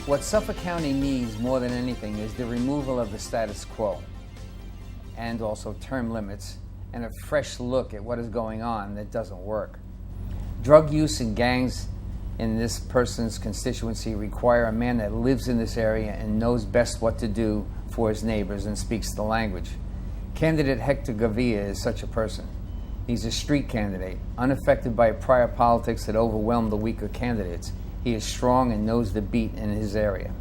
What Suffolk County needs more than anything is the removal of the status quo and also term limits and a fresh look at what is going on that doesn't work. Drug use and gangs in this person's constituency require a man that lives in this area and knows best what to do for his neighbors and speaks the language. Candidate Hector Gavilla is such a person. He's a street candidate, unaffected by prior politics that overwhelm the weaker candidates. He is strong and knows the beat in his area.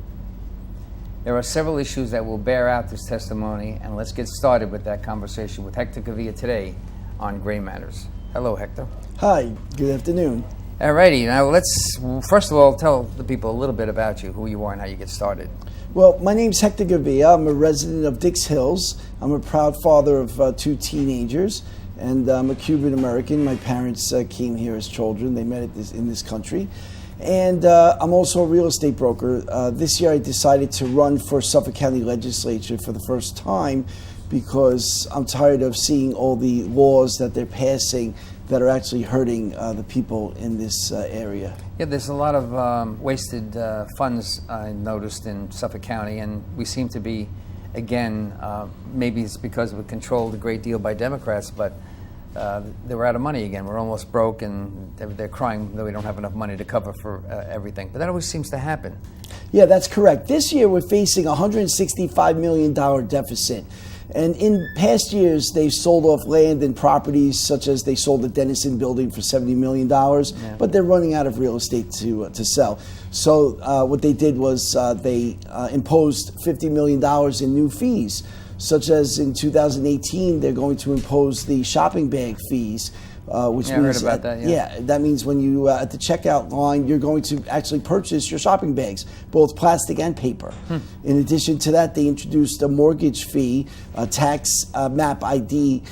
There are several issues that will bear out this testimony, and let's get started with that conversation with Hector Gavilla today on Gray Matters. Hello, Hector. Hi, good afternoon. All righty, now let's first of all tell the people a little bit about you, who you are and how you get started. Well, my name's Hector Gavilla. I'm a resident of Dix Hills. I'm a proud father of 2 teenagers, and I'm a Cuban American. My parents came here as children. They met in this country. And I'm also a real estate broker. This year I decided to run for Suffolk County Legislature for the first time because I'm tired of seeing all the laws that they're passing that are actually hurting the people in this area. Yeah, there's a lot of wasted funds I noticed in Suffolk County, and we seem to be, again, maybe it's because we're controlled a great deal by Democrats, but they were out of money again. We're almost broke, and they're crying that we don't have enough money to cover for everything. But that always seems to happen. Yeah, that's correct. This year we're facing a $165 million deficit. And in past years, they've sold off land and properties, such as they sold the Dennison building for $70 million, but they're running out of real estate to sell. So what they did was they imposed $50 million in new fees, such as in 2018, they're going to impose the shopping bag fees, which means I heard about that, that means when you at the checkout line, you're going to actually purchase your shopping bags, both plastic and paper. In addition to that, they introduced a mortgage fee, a tax map ID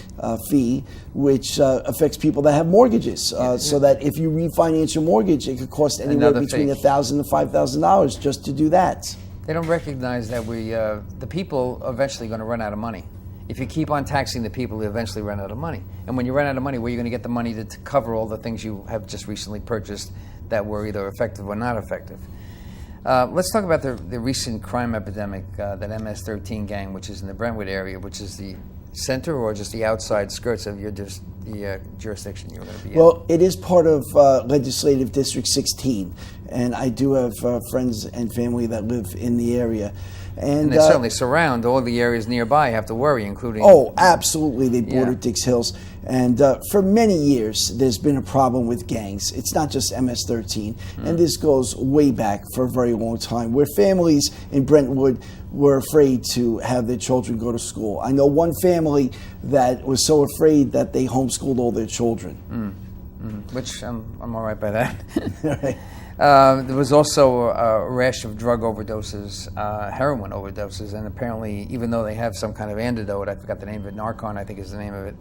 fee, which affects people that have mortgages. So that if you refinance your mortgage, it could cost anywhere between $1,000 to $5,000 just to do that. They don't recognize that the people are eventually going to run out of money. If you keep on taxing the people, you eventually run out of money. And when you run out of money, where are you going to get the money to cover all the things you have just recently purchased that were either effective or not effective? Let's talk about the recent crime epidemic, that MS-13 gang, which is in the Brentwood area, which is the center or just the outside skirts of the jurisdiction you're going to be in? Well, it is part of Legislative District 16, and I do have friends and family that live in the area. And they certainly surround all the areas nearby, have to worry, including... Oh, absolutely. They border Dix Hills. And for many years, there's been a problem with gangs. It's not just MS-13. And this goes way back for a very long time, where families in Brentwood were afraid to have their children go to school. I know one family that was so afraid that they homeschooled all their children. Which I'm all right by that. Right. There was also a rash of drug overdoses, heroin overdoses, and apparently, even though they have some kind of antidote, I forgot the name of it, Narcan, I think is the name of it,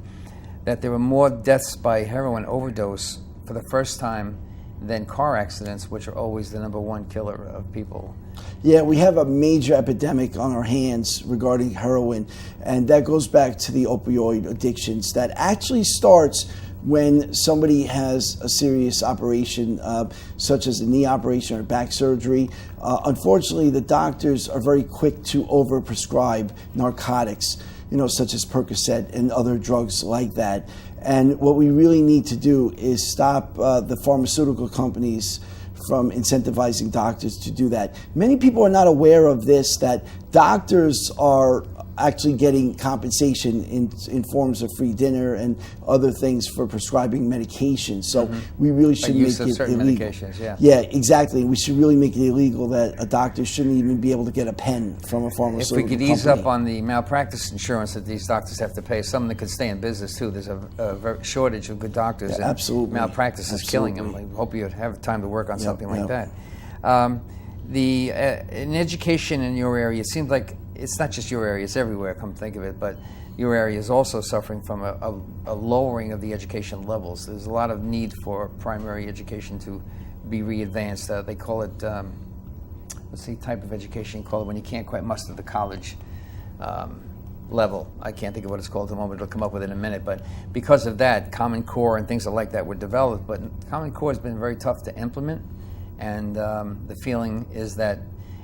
that there were more deaths by heroin overdose for the first time than car accidents, which are always the #1 killer of people. Yeah, we have a major epidemic on our hands regarding heroin, and that goes back to the opioid addictions that actually starts when somebody has a serious operation, such as a knee operation or back surgery. Unfortunately, the doctors are very quick to overprescribe narcotics, such as Percocet and other drugs like that. And what we really need to do is stop the pharmaceutical companies from incentivizing doctors to do that. Many people are not aware of this, that doctors are actually getting compensation in forms of free dinner and other things for prescribing medications. So we really should make it illegal. Medications, yeah, exactly. We should really make it illegal that a doctor shouldn't even be able to get a pen from a pharmaceutical company. If we could ease up on the malpractice insurance that these doctors have to pay, some that could stay in business too. There's a shortage of good doctors. Yeah, absolutely. Malpractice is killing them. I hope you have time to work on something like that. In education in your area, it seems like it's not just your area, it's everywhere, come to think of it, but your area is also suffering from a lowering of the education levels. There's a lot of need for primary education to be re-advanced. They call it, what's the type of education you call it when you can't quite muster the college level? I can't think of what it's called at the moment. It'll come up with it in a minute. But because of that, Common Core and things like that were developed. But Common Core has been very tough to implement. And the feeling is that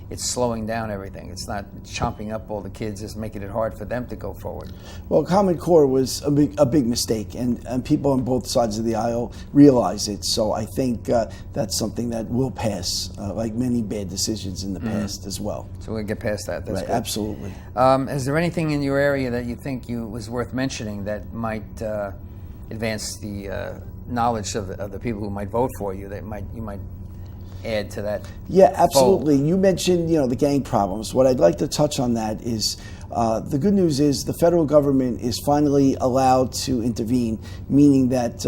it's slowing down everything. It's not chomping up all the kids, it's making it hard for them to go forward. Well, Common Core was a big mistake, and people on both sides of the aisle realize it. So I think that's something that will pass, like many bad decisions in the past as well. So we'll get past that. That's right, good. Absolutely. Is there anything in your area that you think was worth mentioning that might advance the knowledge of the people who might vote for you, that you might add to that? Yeah, absolutely. You mentioned, the gang problems. What I'd like to touch on that is the good news is the federal government is finally allowed to intervene, meaning that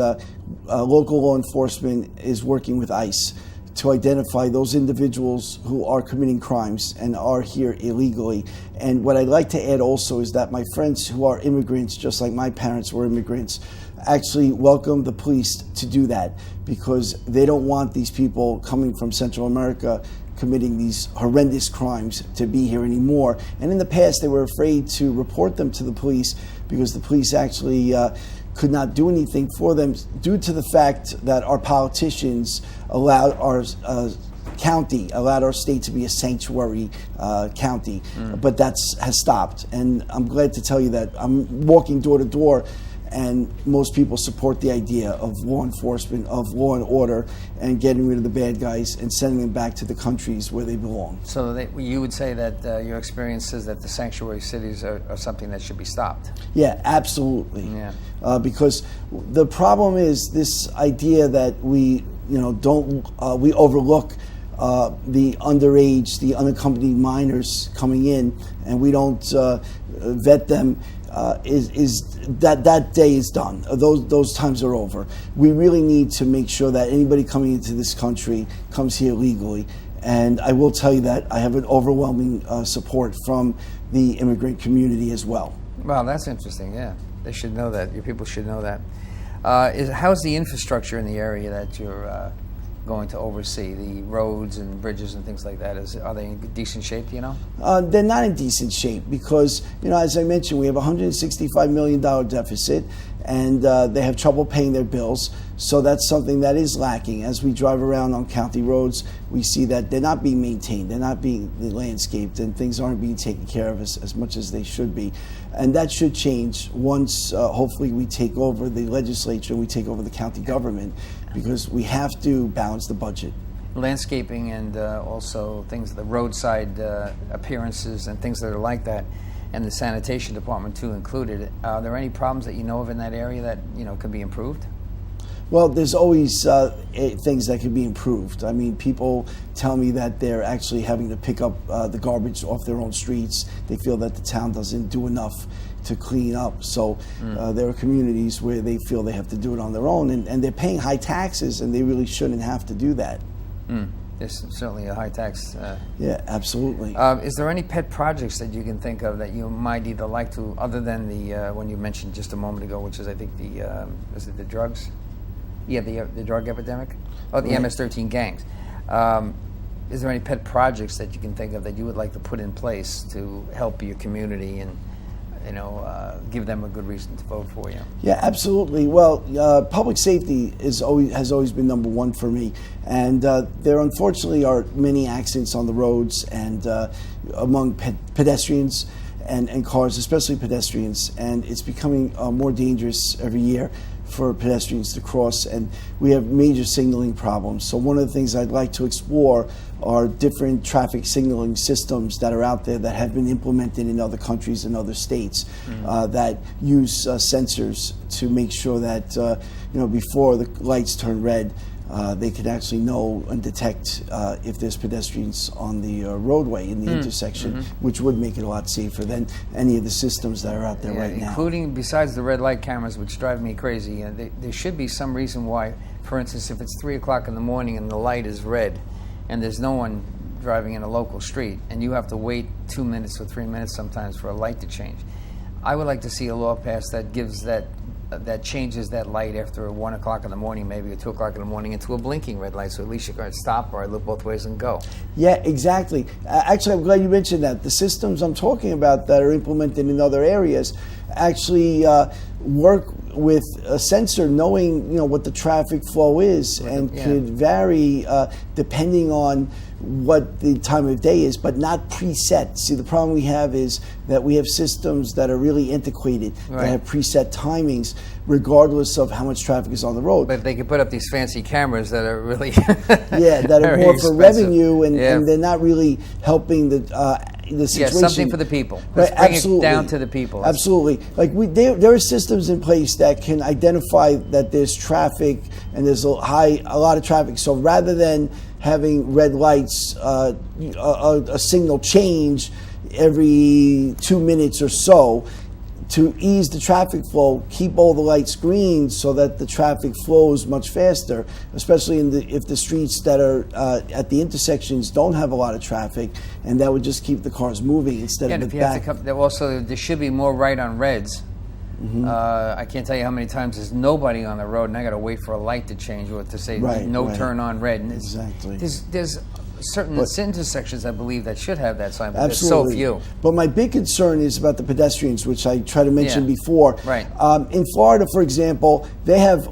local law enforcement is working with ICE to identify those individuals who are committing crimes and are here illegally. And what I'd like to add also is that my friends who are immigrants, just like my parents were immigrants, actually welcome the police to do that, because they don't want these people coming from Central America committing these horrendous crimes to be here anymore. And in the past, they were afraid to report them to the police because the police actually could not do anything for them due to the fact that our politicians allowed our allowed our state to be a sanctuary county. But that has stopped. And I'm glad to tell you that I'm walking door to door, and most people support the idea of law enforcement, of law and order, and getting rid of the bad guys and sending them back to the countries where they belong. So you would say that your experience says that the sanctuary cities are something that should be stopped? Yeah, absolutely. Yeah. Because the problem is this idea that we overlook the underage, the unaccompanied minors coming in, and we don't vet them. That day is done. Those times are over. We really need to make sure that anybody coming into this country comes here legally. And I will tell you that I have an overwhelming support from the immigrant community as well. Well, that's interesting. Yeah, they should know that. Your people should know that. How's the infrastructure in the area that you're going to oversee, the roads and bridges and things like that? Are they in decent shape, do you know? They're not in decent shape because, as I mentioned, we have a $165 million deficit, and they have trouble paying their bills. So that's something that is lacking. As we drive around on county roads, we see that they're not being maintained, they're not being landscaped, and things aren't being taken care of as much as they should be. And that should change once, hopefully, we take over the legislature and we take over the county government, because we have to balance the budget. Landscaping and also things, the roadside appearances and things that are like that, and the sanitation department too included. Are there any problems that you know of in that area that could be improved? Well, there's always things that can be improved. I mean, people tell me that they're actually having to pick up the garbage off their own streets. They feel that the town doesn't do enough to clean up. So there are communities where they feel they have to do it on their own, and they're paying high taxes, and they really shouldn't have to do that. There's certainly a high tax. Yeah, absolutely. Is there any pet projects that you can think of that you might either like to, other than the one you mentioned just a moment ago, which is, I think, is it the drugs? Yeah, the drug epidemic? Oh, the Right. MS-13 gangs. Is there any pet projects that you can think of that you would like to put in place to help your community and give them a good reason to vote for you? Yeah, absolutely. Well, public safety has always been number one for me, and there unfortunately are many accidents on the roads and among pedestrians and cars, especially pedestrians, and it's becoming more dangerous every year for pedestrians to cross, and we have major signaling problems. So one of the things I'd like to explore are different traffic signaling systems that are out there that have been implemented in other countries and other states that use sensors to make sure that before the lights turn red, they can actually know and detect if there's pedestrians on the roadway in the intersection, which would make it a lot safer than any of the systems that are out there right now. Including, besides the red light cameras, which drive me crazy, there should be some reason why, for instance, if it's 3 o'clock in the morning and the light is red and there's no one driving in a local street and you have to wait 2 minutes or 3 minutes sometimes for a light to change, I would like to see a law passed that gives that changes that light after 1 o'clock in the morning, maybe, or 2 o'clock in the morning, into a blinking red light, so at least you can stop or look both ways and go. Yeah, exactly. Actually, I'm glad you mentioned that. The systems I'm talking about that are implemented in other areas actually work with a sensor knowing, what the traffic flow is, and could vary depending on what the time of day is, but not preset. See, the problem we have is that we have systems that are really antiquated, that have preset timings, regardless of how much traffic is on the road. But they can put up these fancy cameras that are really that are more for revenue, and they're not really helping the situation. Yeah, something for the people. Let's bring it down to the people. Absolutely. Like there are systems in place that can identify that there's traffic and there's a lot of traffic. So rather than having red lights, a signal change every 2 minutes or so, to ease the traffic flow, keep all the lights green so that the traffic flows much faster, especially if the streets that are at the intersections don't have a lot of traffic, and that would just keep the cars moving instead of the back. Also, there should be more right on reds. I can't tell you how many times there's nobody on the road, and I got to wait for a light to change or to say turn on red. And exactly. There's certain intersections, I believe, that should have that sign, but there's so few. But my big concern is about the pedestrians, which I try to mention before. Right. In Florida, for example, they have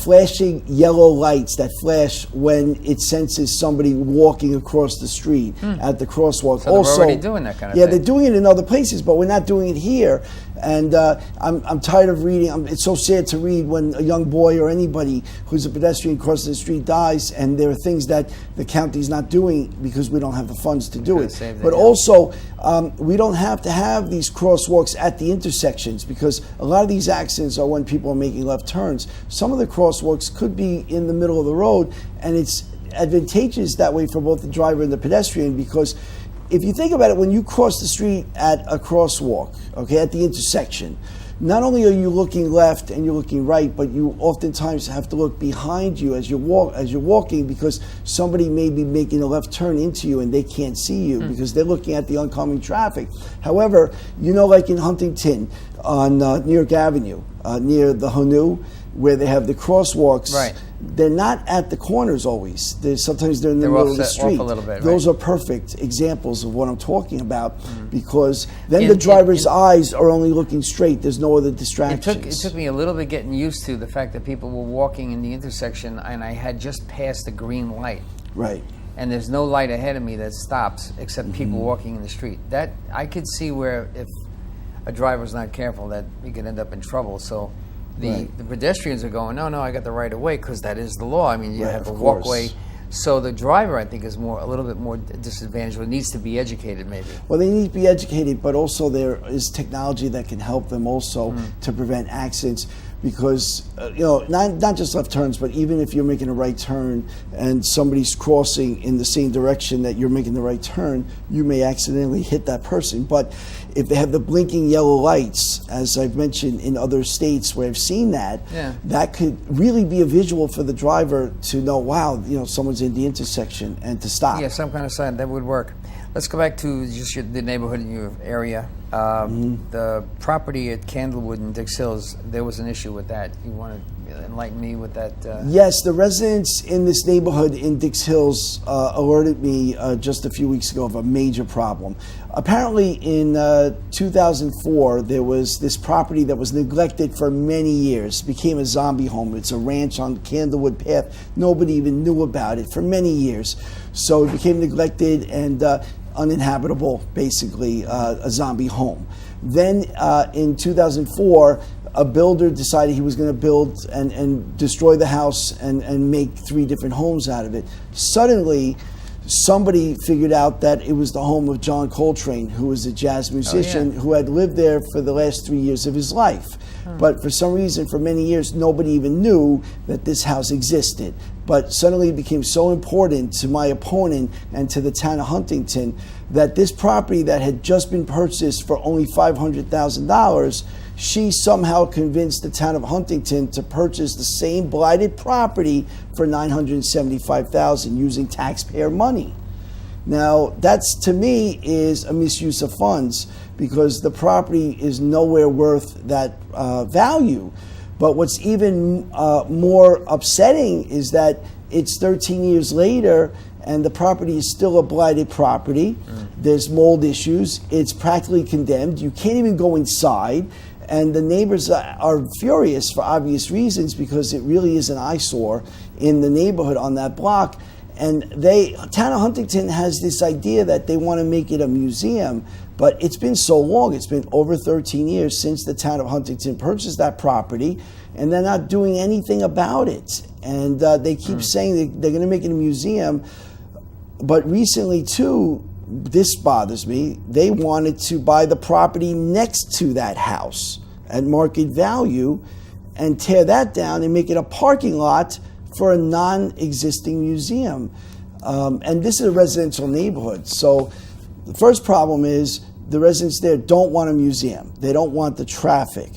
flashing yellow lights that flash when it senses somebody walking across the street at the crosswalk. So they're already doing that kind of thing. Yeah, they're doing it in other places, but we're not doing it here. And I'm tired of reading. It's so sad to read when a young boy or anybody who's a pedestrian crossing the street dies, and there are things that the county's not doing because we don't have the funds to do it. But also, we don't have to have these crosswalks at the intersections, because a lot of these accidents are when people are making left turns. Some of the crosswalks could be in the middle of the road, and it's advantageous that way for both the driver and the pedestrian, because if you think about it, when you cross the street at a crosswalk, at the intersection, not only are you looking left and you're looking right, but you oftentimes have to look behind you as you're walking, because somebody may be making a left turn into you and they can't see you because they're looking at the oncoming traffic. However, like in Huntington on New York Avenue, near the Honu, where they have the crosswalks, they're not at the corners always. Sometimes they're in the middle of the street. Off a little bit, Those are perfect examples of what I'm talking about, because then the driver's eyes are only looking straight. There's no other distractions. It took me a little bit getting used to the fact that people were walking in the intersection, and I had just passed the green light. Right. And there's no light ahead of me that stops except people walking in the street. That I could see where if a driver's not careful, that we could end up in trouble. So the pedestrians are going, no, I got the right of way, because that is the law. I mean, you have a walkway. So the driver, I think, is a little bit more disadvantaged, or needs to be educated, maybe. Well, they need to be educated, but also there is technology that can help them also to prevent accidents. Because not just left turns, but even if you're making a right turn and somebody's crossing in the same direction that you're making the right turn, you may accidentally hit that person. But if they have the blinking yellow lights, as I've mentioned in other states where I've seen that, that could really be a visual for the driver to know, wow, someone's in the intersection, and to stop. Yeah, some kind of sign that would work. Let's go back to just the neighborhood in your area. The property at Candlewood and Dix Hills, there was an issue with that. You want to enlighten me with that? Yes, the residents in this neighborhood in Dix Hills alerted me just a few weeks ago of a major problem. Apparently in 2004, there was this property that was neglected for many years, became a zombie home. It's a ranch on Candlewood Path. Nobody even knew about it for many years. So it became neglected and uninhabitable, basically, a zombie home. Then in 2004, a builder decided he was going to build and destroy the house and make 3 different homes out of it. Suddenly, somebody figured out that it was the home of John Coltrane, who was a jazz musician who had lived there for the last 3 years of his life. But for some reason, for many years, nobody even knew that this house existed. But suddenly it became so important to my opponent and to the town of Huntington that this property that had just been purchased for only $500,000, she somehow convinced the town of Huntington to purchase the same blighted property for $975,000 using taxpayer money. Now, that's, to me, is a misuse of funds, because the property is nowhere worth that value. But what's even more upsetting is that it's 13 years later and the property is still a blighted property. There's mold issues. It's practically condemned. You can't even go inside. And the neighbors are furious for obvious reasons because it really is an eyesore in the neighborhood on that block. And town of Huntington has this idea that they want to make it a museum, but it's been so long. It's been over 13 years since the town of Huntington purchased that property, and they're not doing anything about it. And they keep saying they're going to make it a museum. But recently, too, this bothers me, they wanted to buy the property next to that house at market value and tear that down and make it a parking lot for a non-existing museum. And this is a residential neighborhood. So the first problem is the residents there don't want a museum. They don't want the traffic.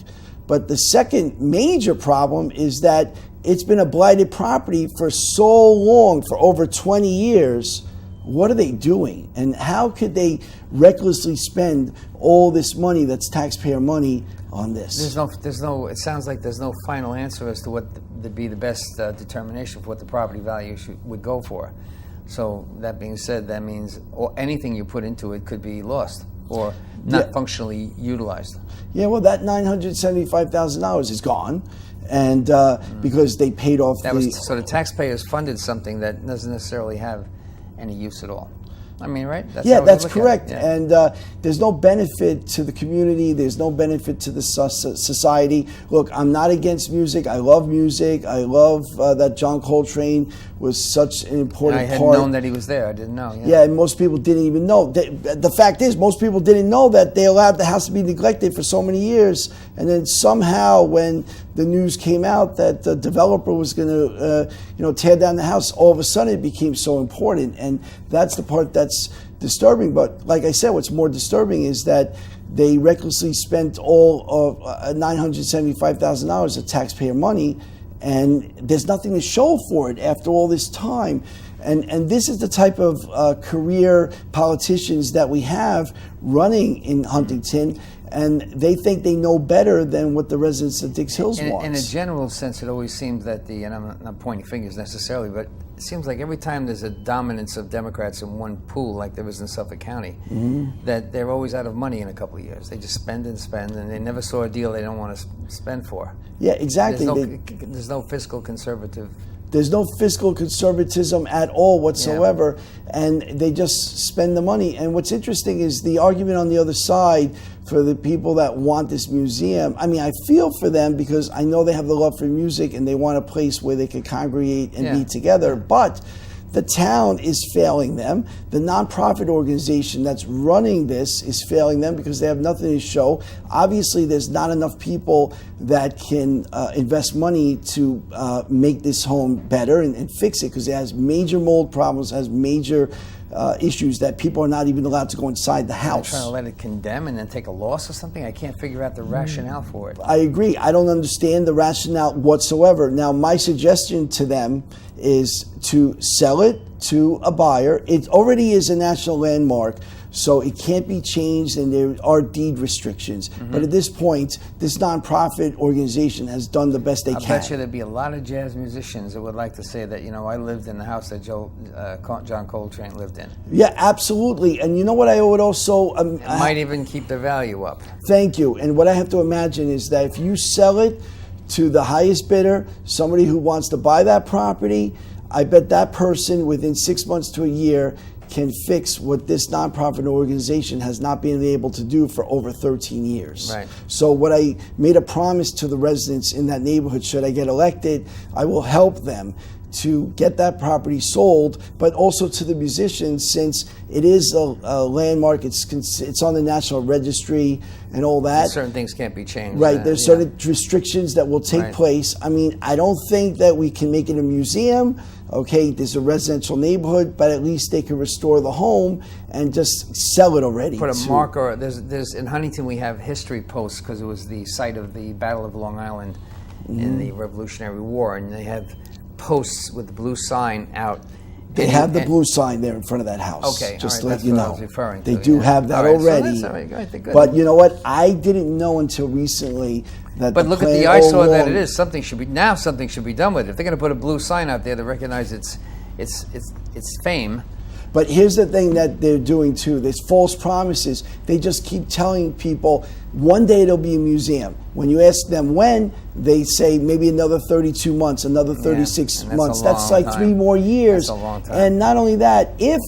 But the second major problem is that it's been a blighted property for so long, for over 20 years. What are they doing? And how could they recklessly spend all this money that's taxpayer money on this? It sounds like there's no final answer as to what would be the best determination for what the property value would go for. So that being said, that means anything you put into it could be lost or not functionally utilized. Yeah, well, that $975,000 is gone. And because they paid off so the taxpayers funded something that doesn't necessarily have any use at all. I mean, right? That's correct. Yeah. And there's no benefit to the community. There's no benefit to the society. Look, I'm not against music. I love music. I love that John Coltrane was such an important part. I hadn't known that he was there. I didn't know. Yeah, and most people didn't even know. The fact is, most people didn't know that they allowed the house to be neglected for so many years. And then somehow, when the news came out that the developer was going to, tear down the house, all of a sudden it became so important. And that's the part that's disturbing. But like I said, what's more disturbing is that they recklessly spent all of $975,000 of taxpayer money, and there's nothing to show for it after all this time. And this is the type of career politicians that we have running in Huntington, and they think they know better than what the residents of Dix Hills want. In a general sense, it always seems that and I'm not pointing fingers necessarily, but it seems like every time there's a dominance of Democrats in one pool, like there was in Suffolk County, that they're always out of money in a couple of years. They just spend, and they never saw a deal they don't want to spend for. Yeah, exactly. There's no fiscal conservative. There's no fiscal conservatism at all whatsoever, and they just spend the money. And what's interesting is the argument on the other side for the people that want this museum. I mean, I feel for them because I know they have the love for music and they want a place where they can congregate and be together, but the town is failing them. The nonprofit organization that's running this is failing them because they have nothing to show. Obviously, there's not enough people that can invest money to make this home better and fix it because it has major mold problems, has major issues that people are not even allowed to go inside the house. They're trying to let it condemn and then take a loss or something? I can't figure out the rationale for it. I agree. I don't understand the rationale whatsoever. Now, my suggestion to them is to sell it to a buyer. It already is a national landmark, so it can't be changed, and there are deed restrictions. But at this point, this nonprofit organization has done the best they can. I bet you there'd be a lot of jazz musicians that would like to say that, I lived in the house that John Coltrane lived in. Yeah, absolutely. And you know what I would also... it might even keep the value up. Thank you. And what I have to imagine is that if you sell it to the highest bidder, somebody who wants to buy that property, I bet that person within 6 months to a year can fix what this nonprofit organization has not been able to do for over 13 years. Right. So what I made a promise to the residents in that neighborhood, should I get elected, I will help them to get that property sold, but also to the musicians, since it is a landmark, it's on the National Registry and all that. Certain things can't be changed. Right, there's certain restrictions that will take place. I mean, I don't think that we can make it a museum. Okay, there's a residential neighborhood, but at least they can restore the home and just sell it already. Put a marker. There's in Huntington we have history posts because it was the site of the Battle of Long Island in the Revolutionary War, and they have posts with the blue sign out. They have the blue sign there in front of that house. Okay, just all right, to let you know. I was referring they to, do have that already. So that's good. But you know what? I didn't know until recently that. But look at the eyesore that it is. Something should be something should be done with it. If they're going to put a blue sign out there to recognize its fame. But here's the thing that they're doing too. There's false promises. They just keep telling people one day it'll be a museum. When you ask them when, they say maybe another 32 months, another 36 months. That's like 3 more years. That's a long time. And not only that, if,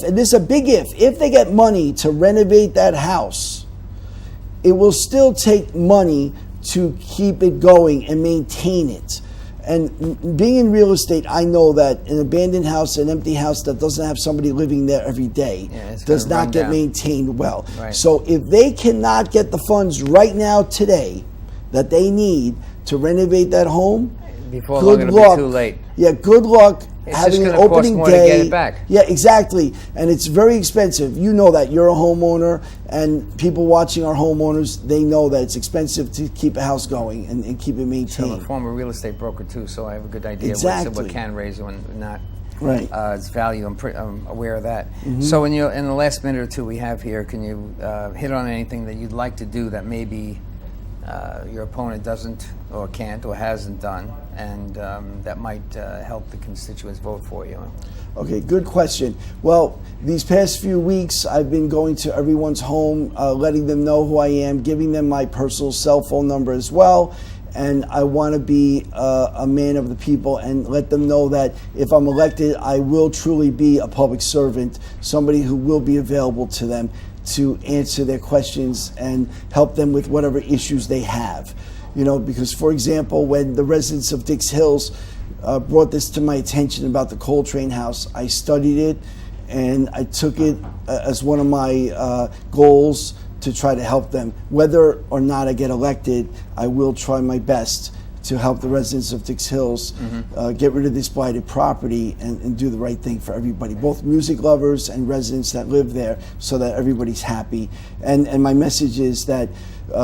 and this is a big if they get money to renovate that house, it will still take money to keep it going and maintain it. And being in real estate, I know that an abandoned house, an empty house that doesn't have somebody living there every day, does not get maintained well. Right. So if they cannot get the funds right now, today, that they need to renovate that home, before long it'll be too late. Yeah, good luck having an opening more day. To get it back. Yeah, exactly. And it's very expensive. You know that. You're a homeowner, and people watching are homeowners. They know that it's expensive to keep a house going and keep it maintained. I'm a former real estate broker too, so I have a good idea what can raise and not. Right. Its value. I'm aware of that. So in the last minute or two we have here, can you hit on anything that you'd like to do that maybe your opponent doesn't or can't or hasn't done, and that might help the constituents vote for you? Okay, good question. Well, these past few weeks, I've been going to everyone's home, letting them know who I am, giving them my personal cell phone number as well. And I want to be a man of the people and let them know that if I'm elected, I will truly be a public servant, somebody who will be available to them to answer their questions and help them with whatever issues they have. You know, because for example, when the residents of Dix Hills brought this to my attention about the Coltrane House, I studied it and I took it as one of my goals to try to help them. Whether or not I get elected, I will try my best to help the residents of Dix Hills get rid of this blighted property and do the right thing for everybody, both music lovers and residents that live there, so that everybody's happy. And my message is that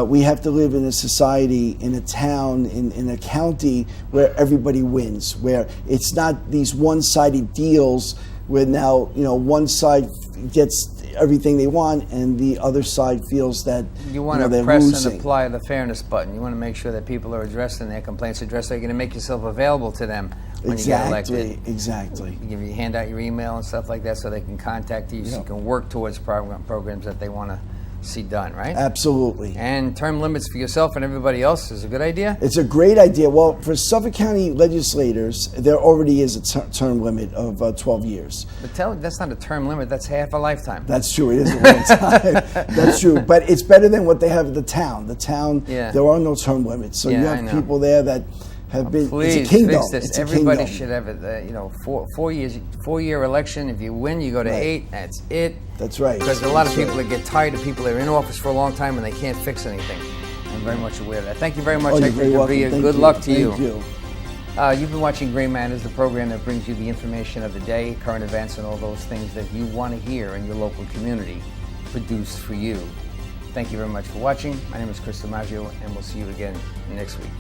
we have to live in a society, in a town, in a county where everybody wins, where it's not these one-sided deals where now, you know, one side gets everything they want and the other side feels that you want to press and apply the fairness button. You want to make sure that people are addressing their complaints, so you're going to make yourself available to them when you get elected. Exactly. You hand out your email and stuff like that so they can contact you, so you can work towards programs that they want to see done, right? Absolutely. And term limits for yourself and everybody else is a good idea? It's a great idea. Well, for Suffolk County legislators, there already is a term limit of 12 years. But that's not a term limit, that's half a lifetime. That's true, it is a long time. That's true, but it's better than what they have at the town. The town, there are no term limits. So you have people there that have been, please it's a kingdom. Fix this. It's a Everybody kingdom. should have it. 4-year election. If you win, you go to 8. That's it. That's right. Because a lot of people that get tired of people that are in office for a long time and they can't fix anything. I'm very much aware of that. Thank you very much, Hector Gavilla. Good luck to you. Thank you. You've been watching Gray Matters, the program that brings you the information of the day, current events, and all those things that you want to hear in your local community, produced for you. Thank you very much for watching. My name is Chris DiMaggio, and we'll see you again next week.